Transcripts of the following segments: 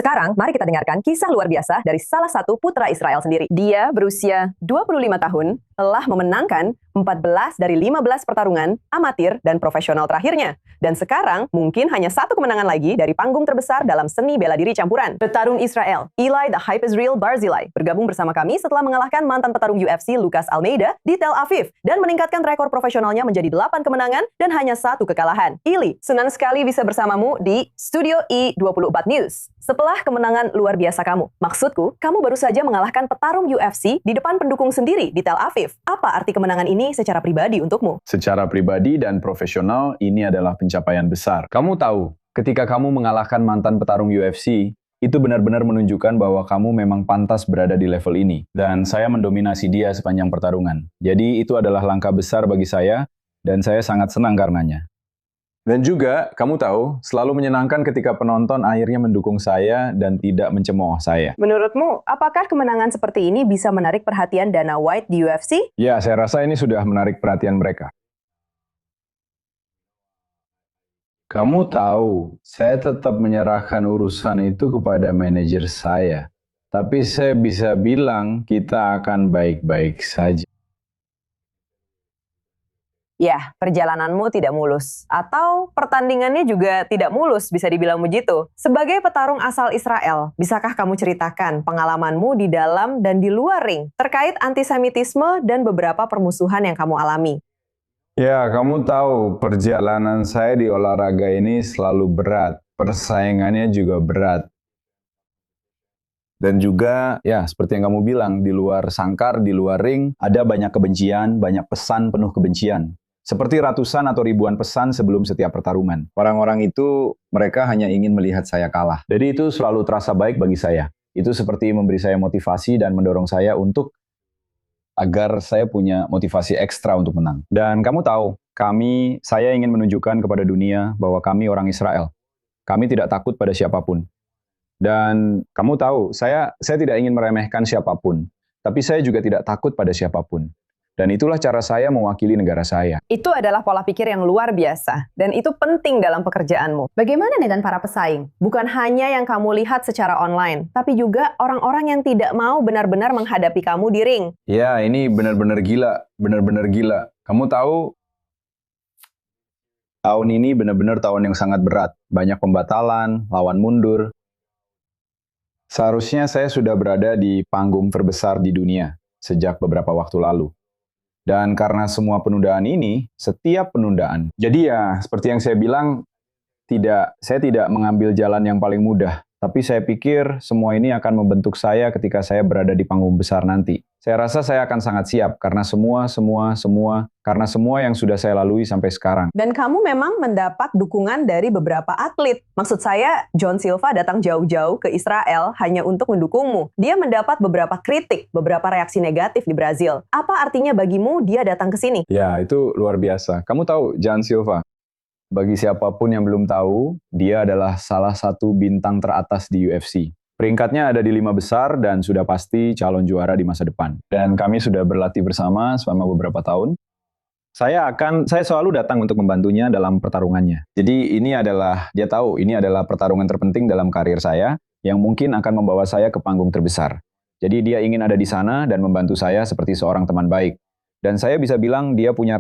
Sekarang, mari kita dengarkan kisah luar biasa dari salah satu putra Israel sendiri. Dia berusia 25 tahun, telah memenangkan 14 dari 15 pertarungan amatir dan profesional terakhirnya. Dan sekarang, mungkin hanya satu kemenangan lagi dari panggung terbesar dalam seni bela diri campuran. Petarung Israel, Eli The Hype Is Real Barzilai, bergabung bersama kami setelah mengalahkan mantan petarung UFC Lucas Almeida di Tel Aviv dan meningkatkan rekor profesionalnya menjadi 8 kemenangan dan hanya 1 kekalahan. Eli, senang sekali bisa bersamamu di Studio I24 News. Setelah kemenangan luar biasa kamu, maksudku, kamu baru saja mengalahkan petarung UFC di depan pendukung sendiri di Tel Aviv. Apa arti kemenangan ini secara pribadi untukmu? Secara pribadi dan profesional, ini adalah pencapaian besar. Kamu tahu, ketika kamu mengalahkan mantan petarung UFC, itu benar-benar menunjukkan bahwa kamu memang pantas berada di level ini. Dan saya mendominasi dia sepanjang pertarungan. Jadi itu adalah langkah besar bagi saya, dan saya sangat senang karenanya. Dan juga, kamu tahu, selalu menyenangkan ketika penonton akhirnya mendukung saya dan tidak mencemooh saya. Menurutmu, apakah kemenangan seperti ini bisa menarik perhatian Dana White di UFC? Ya, saya rasa ini sudah menarik perhatian mereka. Kamu tahu, saya tetap menyerahkan urusan itu kepada manajer saya. Tapi saya bisa bilang kita akan baik-baik saja. Ya, perjalananmu tidak mulus. Atau pertandingannya juga tidak mulus, bisa dibilang begitu. Sebagai petarung asal Israel, bisakah kamu ceritakan pengalamanmu di dalam dan di luar ring terkait antisemitisme dan beberapa permusuhan yang kamu alami? Ya, kamu tahu perjalanan saya di olahraga ini selalu berat. Persaingannya juga berat. Dan juga, ya seperti yang kamu bilang, di luar sangkar, di luar ring, ada banyak kebencian, banyak pesan penuh kebencian. Seperti ratusan atau ribuan pesan sebelum setiap pertarungan. Orang-orang itu, mereka hanya ingin melihat saya kalah. Jadi itu selalu terasa baik bagi saya. Itu seperti memberi saya motivasi dan mendorong saya untuk agar saya punya motivasi ekstra untuk menang. Dan kamu tahu, saya ingin menunjukkan kepada dunia bahwa kami orang Israel. Kami tidak takut pada siapapun. Dan kamu tahu, saya tidak ingin meremehkan siapapun. Tapi saya juga tidak takut pada siapapun. Dan itulah cara saya mewakili negara saya. Itu adalah pola pikir yang luar biasa, dan itu penting dalam pekerjaanmu. Bagaimana dengan para pesaing? Bukan hanya yang kamu lihat secara online, tapi juga orang-orang yang tidak mau benar-benar menghadapi kamu di ring. Ya, ini benar-benar gila, benar-benar gila. Kamu tahu, tahun ini benar-benar tahun yang sangat berat. Banyak pembatalan, lawan mundur. Seharusnya saya sudah berada di panggung terbesar di dunia sejak beberapa waktu lalu. Dan karena semua penundaan ini, setiap penundaan. Jadi ya, seperti yang saya bilang, saya tidak mengambil jalan yang paling mudah. Tapi saya pikir semua ini akan membentuk saya ketika saya berada di panggung besar nanti. Saya rasa saya akan sangat siap karena semua yang sudah saya lalui sampai sekarang. Dan kamu memang mendapat dukungan dari beberapa atlet. Maksud saya, John Silva datang jauh-jauh ke Israel hanya untuk mendukungmu. Dia mendapat beberapa kritik, beberapa reaksi negatif di Brazil. Apa artinya bagimu dia datang ke sini? Ya, itu luar biasa. Kamu tahu John Silva? Bagi siapapun yang belum tahu, dia adalah salah satu bintang teratas di UFC. Peringkatnya ada di 5 besar dan sudah pasti calon juara di masa depan. Dan kami sudah berlatih bersama selama beberapa tahun. Saya selalu datang untuk membantunya dalam pertarungannya. Jadi dia tahu ini adalah pertarungan terpenting dalam karir saya yang mungkin akan membawa saya ke panggung terbesar. Jadi dia ingin ada di sana dan membantu saya seperti seorang teman baik. Dan saya bisa bilang dia punya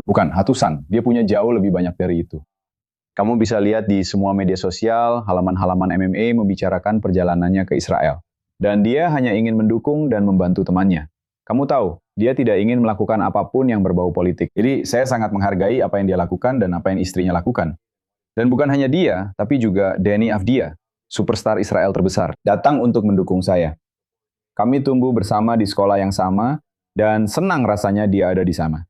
bukan ratusan, dia punya jauh lebih banyak dari itu. Kamu bisa lihat di semua media sosial, halaman-halaman MMA membicarakan perjalanannya ke Israel. Dan dia hanya ingin mendukung dan membantu temannya. Kamu tahu, dia tidak ingin melakukan apapun yang berbau politik. Jadi saya sangat menghargai apa yang dia lakukan dan apa yang istrinya lakukan. Dan bukan hanya dia, tapi juga Deni Avdia, superstar Israel terbesar, datang untuk mendukung saya. Kami tumbuh bersama di sekolah yang sama, dan senang rasanya dia ada di sana.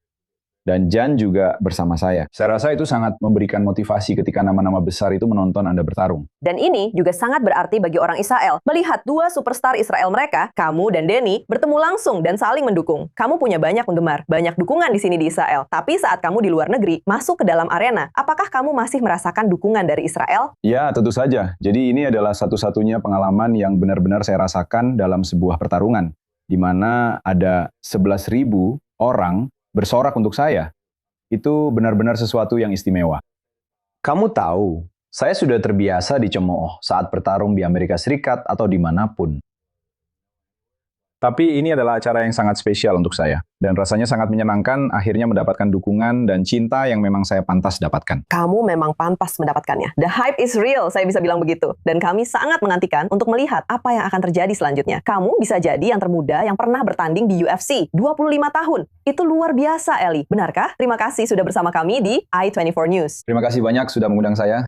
Dan Jan juga bersama saya. Saya rasa itu sangat memberikan motivasi ketika nama-nama besar itu menonton Anda bertarung. Dan ini juga sangat berarti bagi orang Israel. Melihat 2 superstar Israel mereka, kamu dan Deni, bertemu langsung dan saling mendukung. Kamu punya banyak penggemar, banyak dukungan di sini di Israel. Tapi saat kamu di luar negeri, masuk ke dalam arena, apakah kamu masih merasakan dukungan dari Israel? Ya, tentu saja. Jadi ini adalah satu-satunya pengalaman yang benar-benar saya rasakan dalam sebuah pertarungan, di mana ada 11.000 orang bersorak untuk saya. Itu benar-benar sesuatu yang istimewa. Kamu tahu, Saya sudah terbiasa dicemooh saat bertarung di Amerika Serikat atau dimanapun. Tapi ini adalah acara yang sangat spesial untuk saya. Dan rasanya sangat menyenangkan akhirnya mendapatkan dukungan dan cinta yang memang saya pantas dapatkan. Kamu memang pantas mendapatkannya. The hype is real, saya bisa bilang begitu. Dan kami sangat menantikan untuk melihat apa yang akan terjadi selanjutnya. Kamu bisa jadi yang termuda yang pernah bertanding di UFC. 25 tahun. Itu luar biasa, Eli. Benarkah? Terima kasih sudah bersama kami di i24 News. Terima kasih banyak sudah mengundang saya.